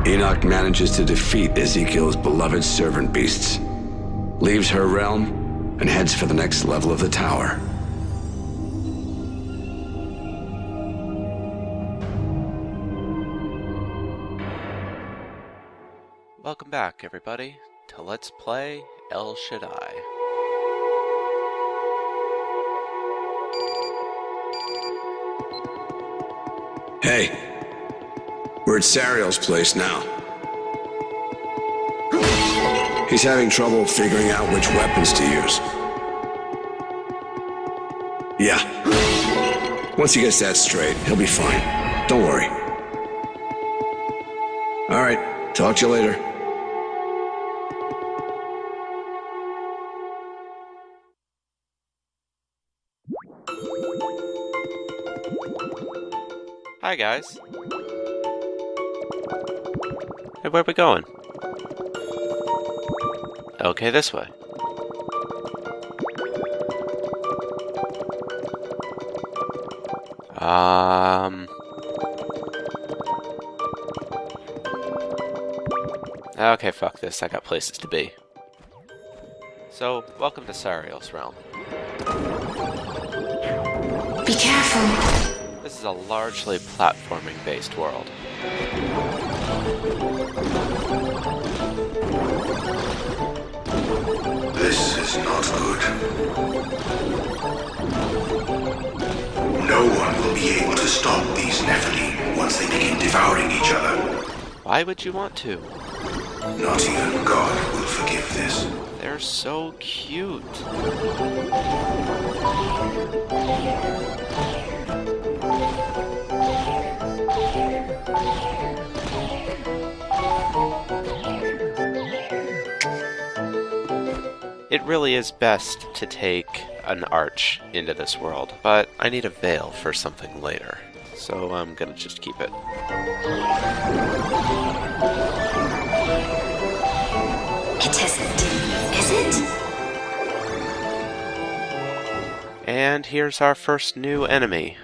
Enoch manages to defeat Ezekiel's beloved servant beasts, leaves her realm, and heads for the next level of the tower. Welcome back, everybody, to Let's Play El Shaddai. Hey, we're at Sariel's place now. He's having trouble figuring out which weapons to use. Yeah. Once he gets that straight, he'll be fine. Don't worry. All right, talk to you later. Hi, guys. Hey, where are we going? Okay, this way. Okay, fuck this. I got places to be. So, welcome to Sariel's realm. Be careful. This is a largely platforming-based world. This is not good. No one will be able to stop these Nephilim once they begin devouring each other. Why would you want to? Not even God will forgive this. They're so cute. It really is best to take an arch into this world, but I need a veil for something later, so I'm gonna just keep it. It isn't, is it? And here's our first new enemy,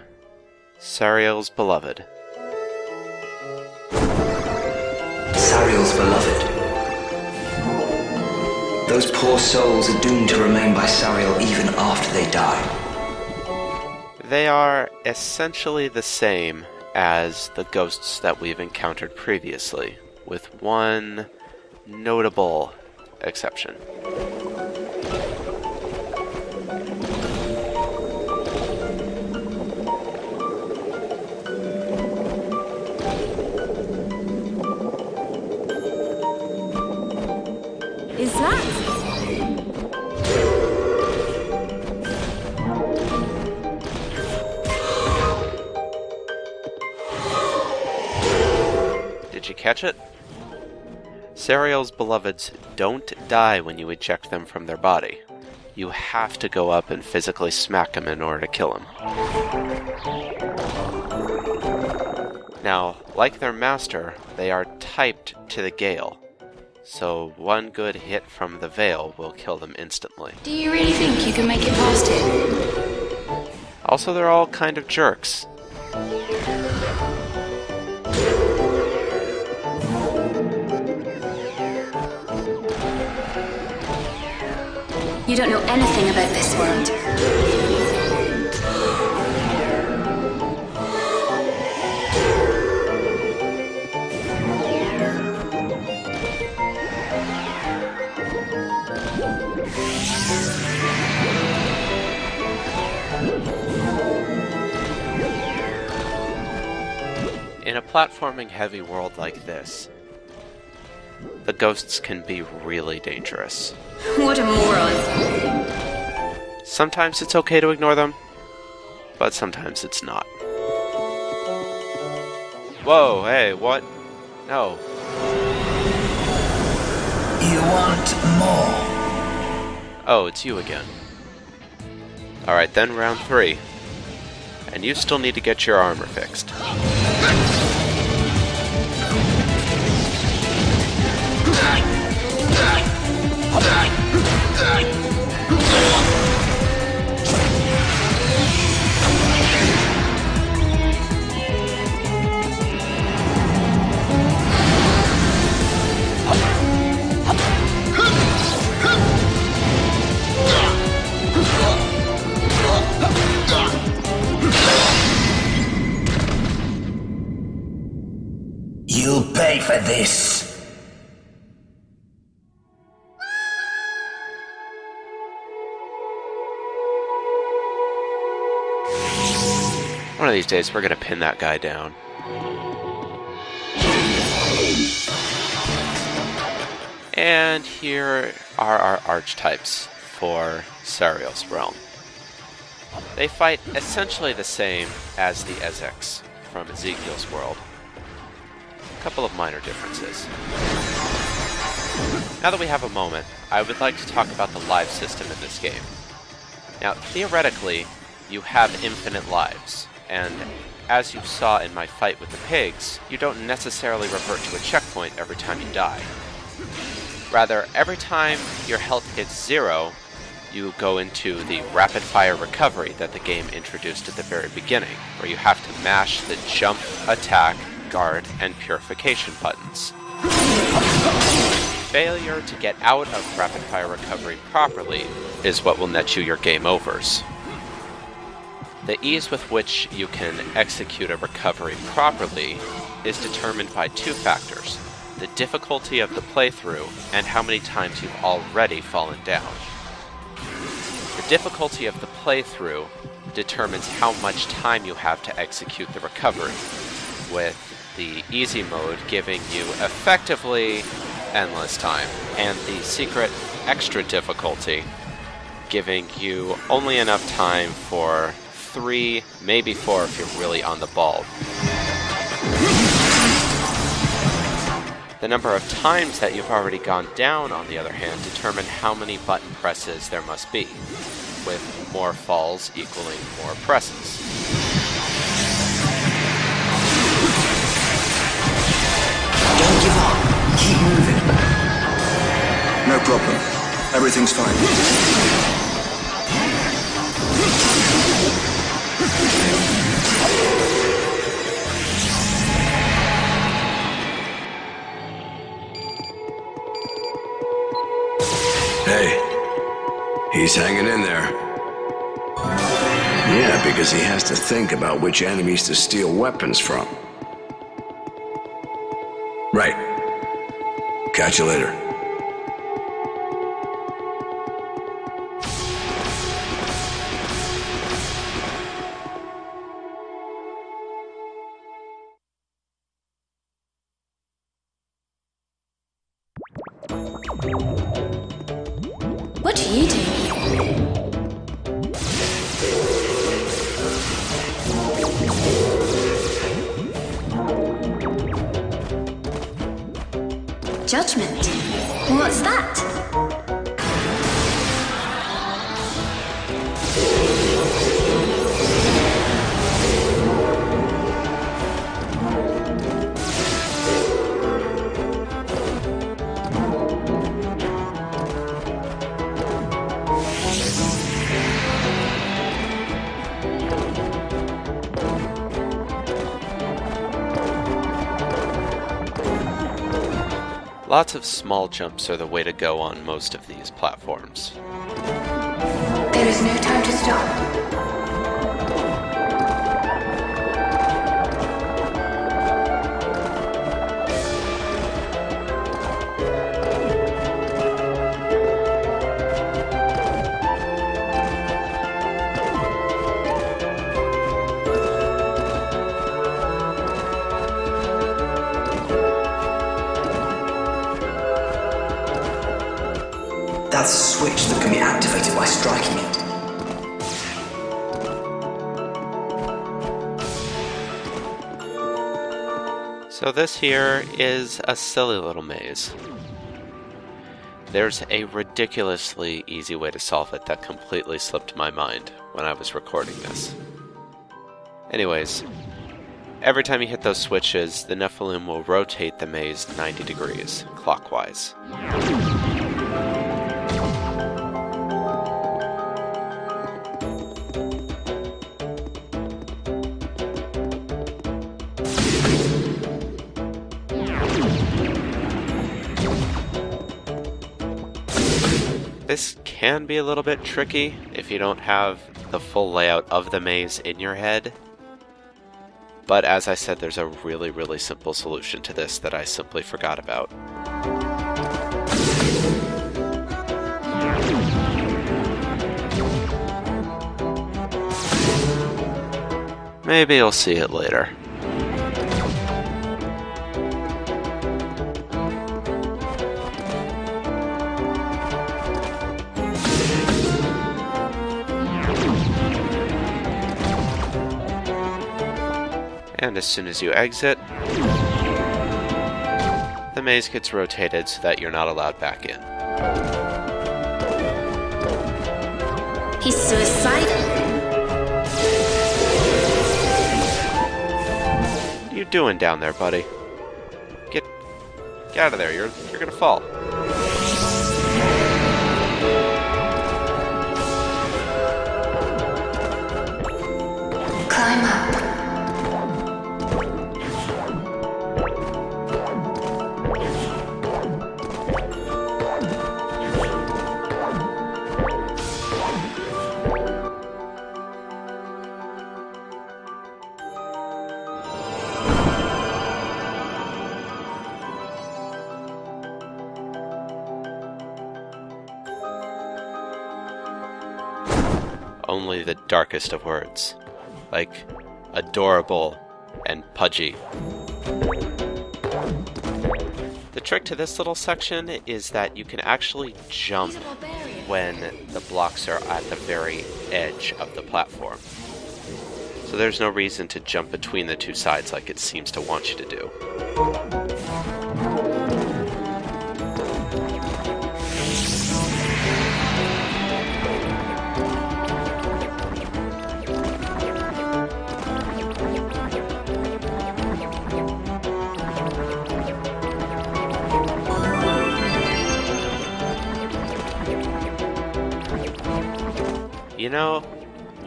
Sariel's beloved. Sariel's beloved. Those poor souls are doomed to remain by Sariel even after they die. They are essentially the same as the ghosts that we've encountered previously, with one notable exception. Is that? Did you catch it? Sariel's beloveds don't die when you eject them from their body. You have to go up and physically smack them in order to kill them. Now, like their master, they are typed to the gale, so one good hit from the veil will kill them instantly. Do you really think you can make it past it? Also, they're all kind of jerks. You don't know anything about this world. In a platforming-heavy world like this, the ghosts can be really dangerous. What a moron. Sometimes it's okay to ignore them, but sometimes it's not. Whoa, hey, what? No. You want more? Oh, it's you again. Alright then, round 3. And you still need to get your armor fixed. You'll pay for this! One of these days, we're gonna pin that guy down. And here are our archetypes for Sariel's realm. They fight essentially the same as the Ezecs from Ezekiel's world. A couple of minor differences. Now that we have a moment, I would like to talk about the life system in this game. Now, theoretically, you have infinite lives, and as you saw in my fight with the pigs, you don't necessarily revert to a checkpoint every time you die. Rather, every time your health hits 0, you go into the rapid-fire recovery that the game introduced at the very beginning, where you have to mash the jump, attack, guard, and purification buttons. Failure to get out of rapid-fire recovery properly is what will net you your game overs. The ease with which you can execute a recovery properly is determined by two factors: the difficulty of the playthrough and how many times you've already fallen down. The difficulty of the playthrough determines how much time you have to execute the recovery, with the easy mode giving you effectively endless time, and the secret extra difficulty giving you only enough time for 3, maybe 4 if you're really on the ball. The number of times that you've already gone down, on the other hand, determine how many button presses there must be, with more falls equaling more presses. Don't give up. Keep moving. No problem. Everything's fine. Hey, he's hanging in there. Yeah, because he has to think about which enemies to steal weapons from. Right. Catch you later. What are you doing? Judgment? What's that? Lots of small jumps are the way to go on most of these platforms. There is no time to stop. That's a switch that can be activated by striking it. So this here is a silly little maze. There's a ridiculously easy way to solve it that completely slipped my mind when I was recording this. Anyways, every time you hit those switches, the Nephilim will rotate the maze 90 degrees, clockwise. This can be a little bit tricky if you don't have the full layout of the maze in your head. But as I said, there's a really, really simple solution to this that I simply forgot about. Maybe you'll see it later. And as soon as you exit, the maze gets rotated so that you're not allowed back in. He's suicidal. What are you doing down there, buddy? Get out of there, you're gonna fall. Climb up. Only the darkest of words, like adorable and pudgy. The trick to this little section is that you can actually jump when the blocks are at the very edge of the platform. So there's no reason to jump between the two sides like it seems to want you to do. You know,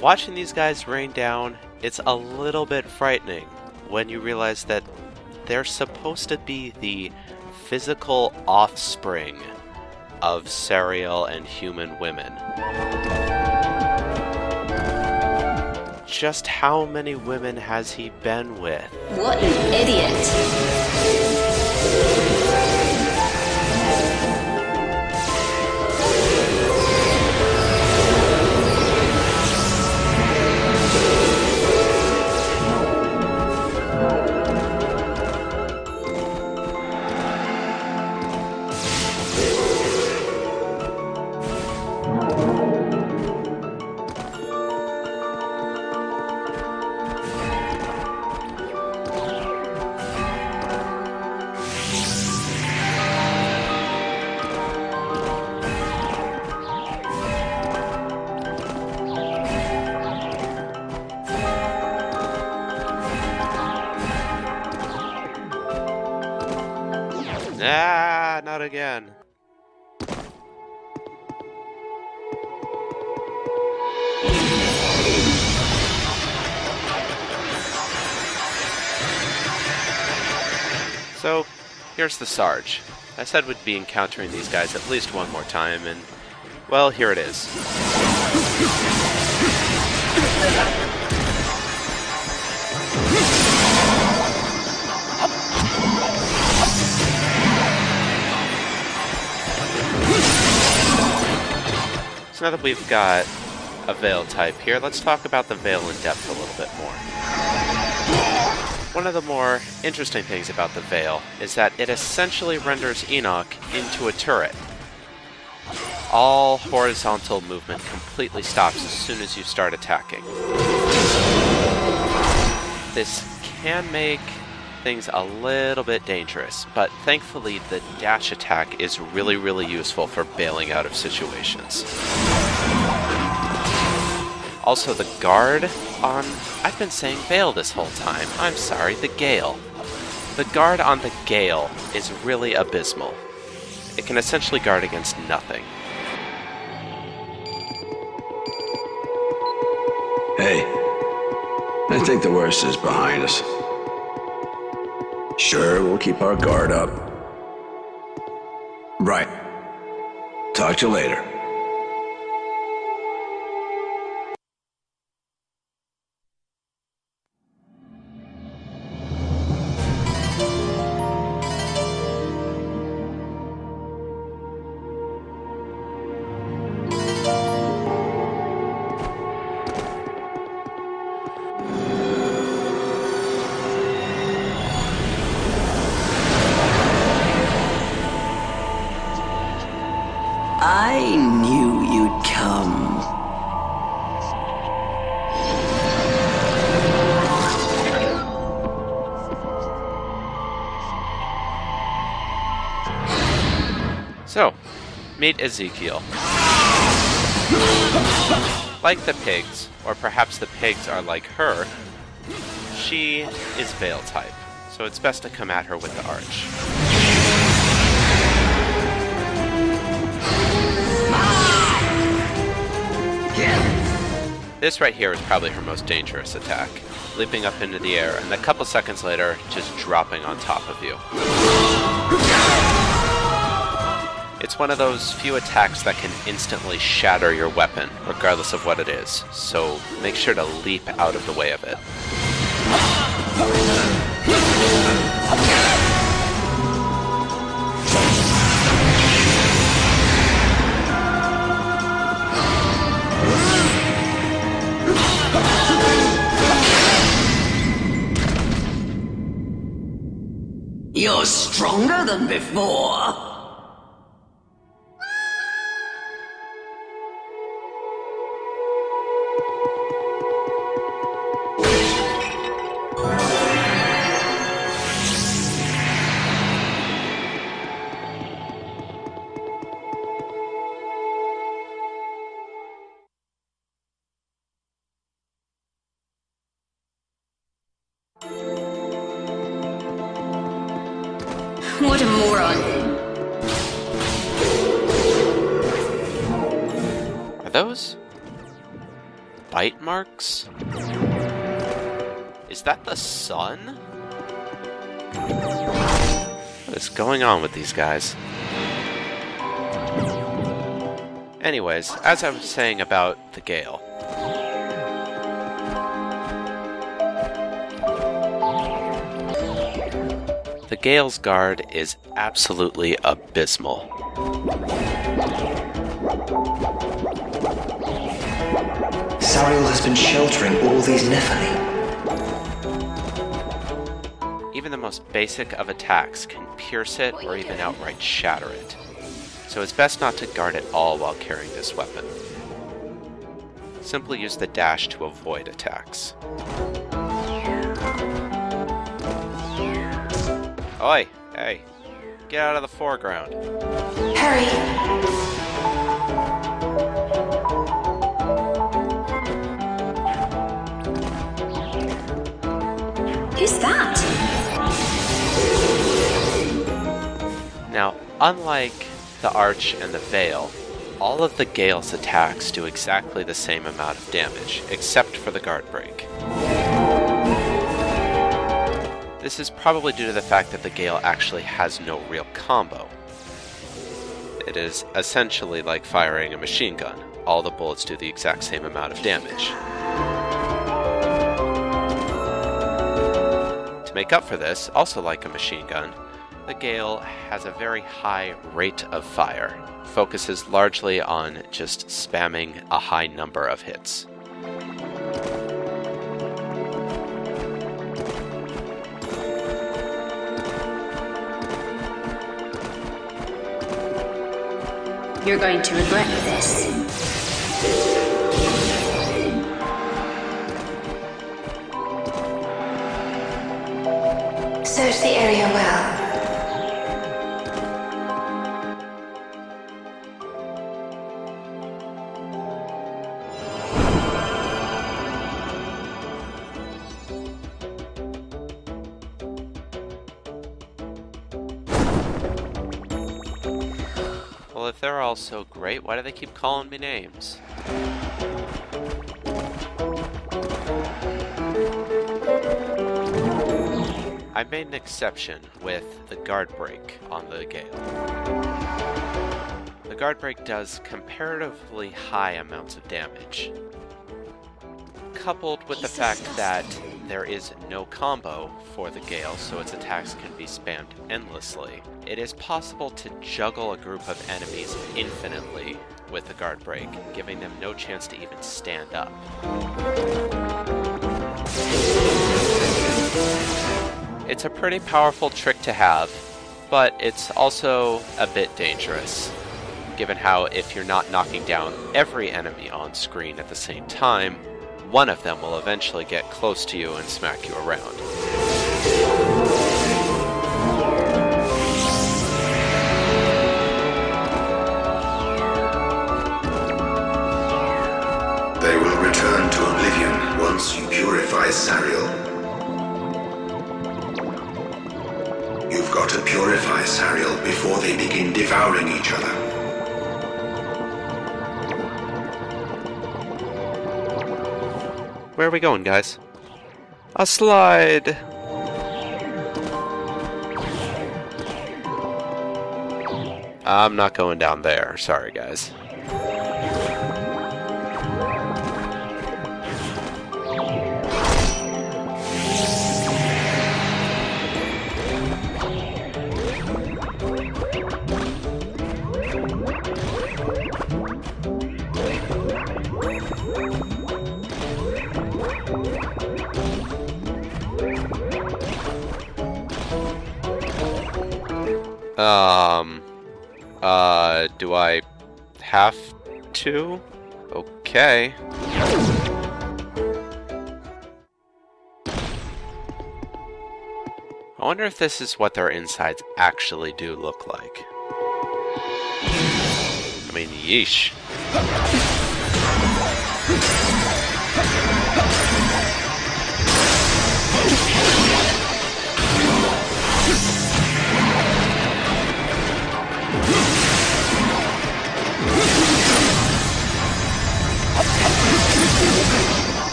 watching these guys rain down, it's a little bit frightening when you realize that they're supposed to be the physical offspring of Sariel and human women. Just how many women has he been with? What an idiot. Ah, not again. So, here's the Sarge. I said we'd be encountering these guys at least one more time, and, well, here it is. So now that we've got a veil type here, let's talk about the veil in depth a little bit more. One of the more interesting things about the veil is that it essentially renders Enoch into a turret. All horizontal movement completely stops as soon as you start attacking. This can make things a little bit dangerous, but thankfully the dash attack is really, really useful for bailing out of situations. Also, the guard on... I've been saying Veil this whole time. I'm sorry, the Gale. The guard on the Gale is really abysmal. It can essentially guard against nothing. Hey, I think the worst is behind us. Sure, we'll keep our guard up. Right. Talk to you later. So, meet Ezekiel. Like the pigs, or perhaps the pigs are like her, she is Veil type, so it's best to come at her with the arch. This right here is probably her most dangerous attack, leaping up into the air and a couple seconds later just dropping on top of you. It's one of those few attacks that can instantly shatter your weapon, regardless of what it is, so make sure to leap out of the way of it. You're stronger than before. What a moron. Are those bite marks? Is that the sun? What is going on with these guys? Anyways, as I was saying about the gale. The Gale's guard is absolutely abysmal. Sariel has been sheltering all these Nephilim. Even the most basic of attacks can pierce it or even outright shatter it. So it's best not to guard at all while carrying this weapon. Simply use the dash to avoid attacks. Oi! Hey! Get out of the foreground. Hurry. Who's that? Now, unlike the Arch and the Veil, all of the Gale's attacks do exactly the same amount of damage, except for the guard break. This is probably due to the fact that the Gale actually has no real combo. It is essentially like firing a machine gun. All the bullets do the exact same amount of damage. To make up for this, also like a machine gun, the Gale has a very high rate of fire, focuses largely on just spamming a high number of hits. You're going to regret this. Search the area well. Well, if they're all so great, why do they keep calling me names? I made an exception with the guard break on the Gale. The guard break does comparatively high amounts of damage. Coupled with the fact that there is no combo for the Gale, so its attacks can be spammed endlessly, it is possible to juggle a group of enemies infinitely with the guard break, giving them no chance to even stand up. It's a pretty powerful trick to have, but it's also a bit dangerous, given how if you're not knocking down every enemy on screen at the same time, one of them will eventually get close to you and smack you around. Sael before they begin devouring each other. Where are we going, guys? A slide! I'm not going down there. Sorry, guys. Do I have to? Okay. I wonder if this is what their insides actually do look like. I mean, yeesh.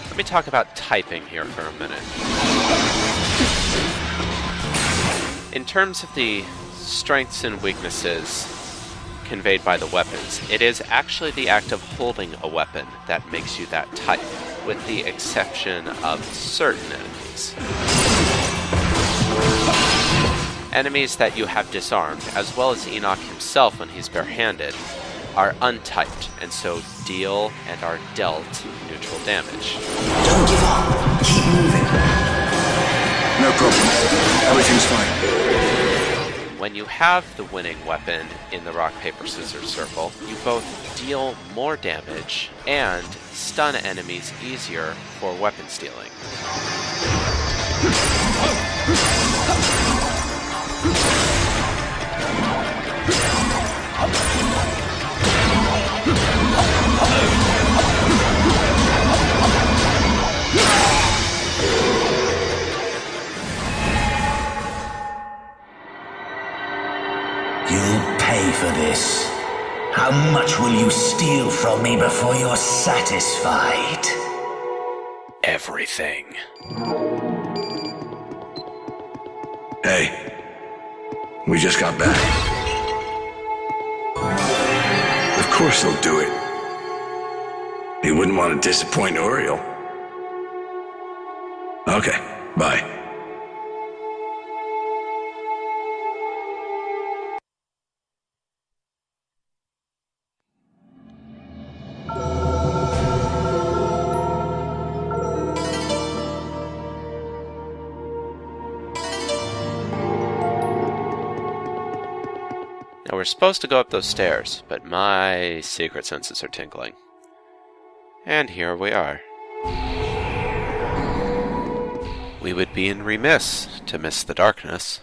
Let me talk about typing here for a minute. In terms of the strengths and weaknesses conveyed by the weapons, it is actually the act of holding a weapon that makes you that type, with the exception of certain enemies. Enemies that you have disarmed, as well as Enoch himself when he's barehanded, are untyped, and so deal and are dealt neutral damage. Don't give up. Keep moving. No problem. Everything's fine. When you have the winning weapon in the rock, paper, scissors circle, you both deal more damage and stun enemies easier for weapon stealing. You'll pay for this. How much will you steal from me before you're satisfied? Everything. Hey, we just got back. Of course he'll do it. He wouldn't want to disappoint Oriel. Okay, bye. Now we're supposed to go up those stairs, but my secret senses are tingling. And here we are. We would be remiss to miss the darkness.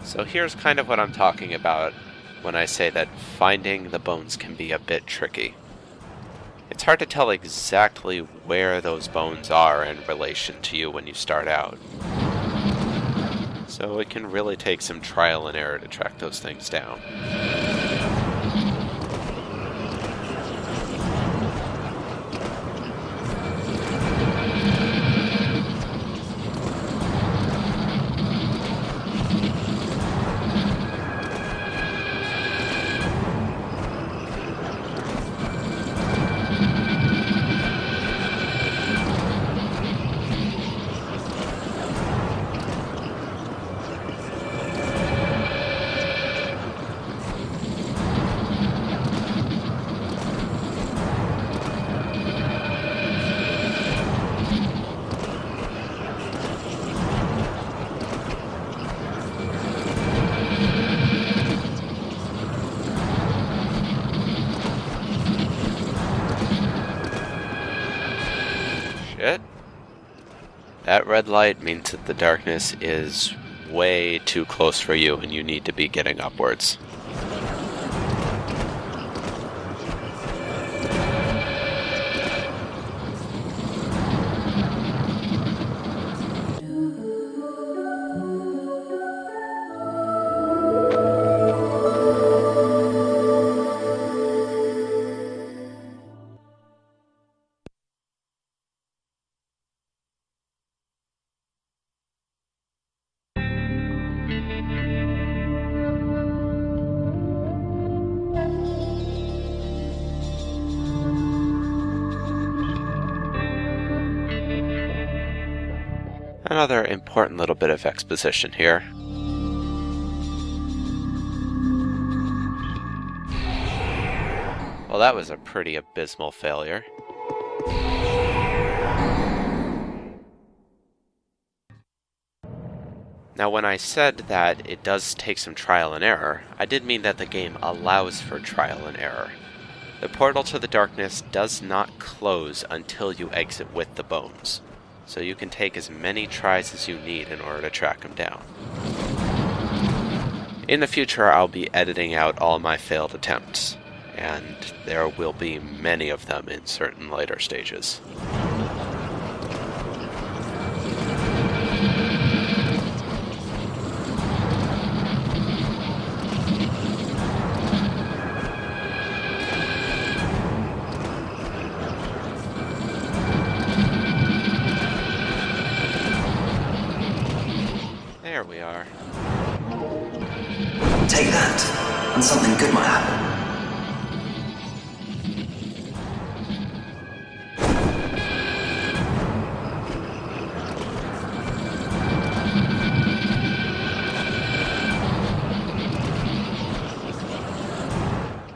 So here's kind of what I'm talking about when I say that finding the bones can be a bit tricky. It's hard to tell exactly where those bones are in relation to you when you start out. So it can really take some trial and error to track those things down. Shit. That red light means that the darkness is way too close for you and you need to be getting upwards. Another important little bit of exposition here. Well, that was a pretty abysmal failure. Now, when I said that it does take some trial and error, I did mean that the game allows for trial and error. The portal to the darkness does not close until you exit with the bones, so you can take as many tries as you need in order to track them down. In the future, I'll be editing out all my failed attempts, and there will be many of them in certain later stages. There we are. Take that, and something good might happen.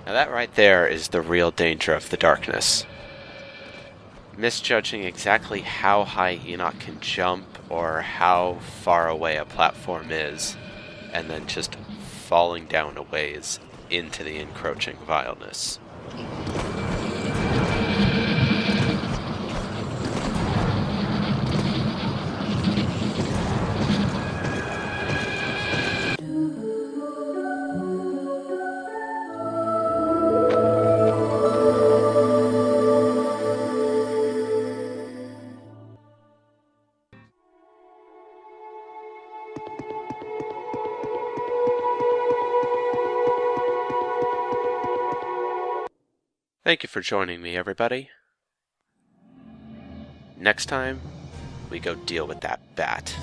Now that right there is the real danger of the darkness. Misjudging exactly how high Enoch can jump or how far away a platform is, and then just falling down a ways into the encroaching vileness. Thank you for joining me, everybody. Next time, we go deal with that bat.